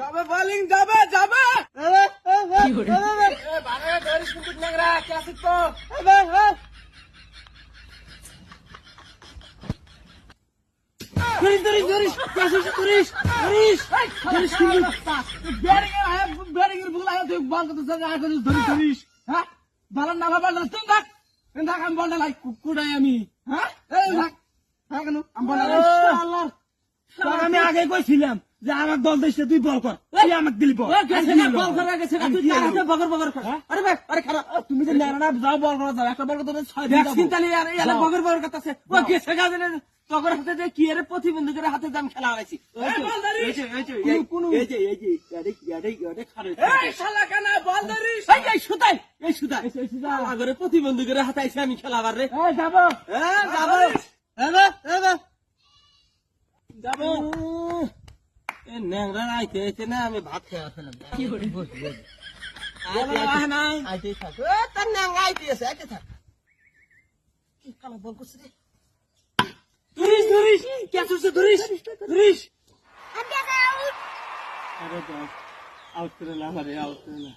যাবে বোলিং যাবে যাবে বারে ধরিস কিন্তু নেগরা কে আসিস তো ধরিস ব্যাটিং এর ভুল আয় তুই বল করতে যা করিস ধরিস হ্যাঁ বালার না বাবা তুই থাক আমি বলটা লাই কুকুড়াই আমি হ্যাঁ এই থাক থাক কেন আমি বলটা আল্লাহ আমি আগে কইছিলাম যে আমার দল দেশে তুই বল কর তুই আমাকে দিলি বল বল করা গেছে তুই তার হাতে বগর কর আরে ভাই আরে খারাপ তুমি যে না যাও বল করা যাও একটা বল করতে 6 দিন চিন্তা নেই আর এলা বগর করতেছে ও গেছে গাজে তগর হাতে যে কি এর প্রতিবন্ধীদের হাতে দাম খেলা হইছি এই শালা কানা বল ধরিস এই সুতাই আগরে প্রতিবন্ধীদের হাতে আইছে আমি খেলাবার রে এই যাব যাব এ নেংরা আইতে না আমি ভাত খেয়ে আসলাম কি করি বসে না আইতে থাক এ তার নেংরা আইতে থাক কি কালা বল করছিস রে ধরিস কে সুসে ধরিস আউট আরে আউট করে না আউট করে না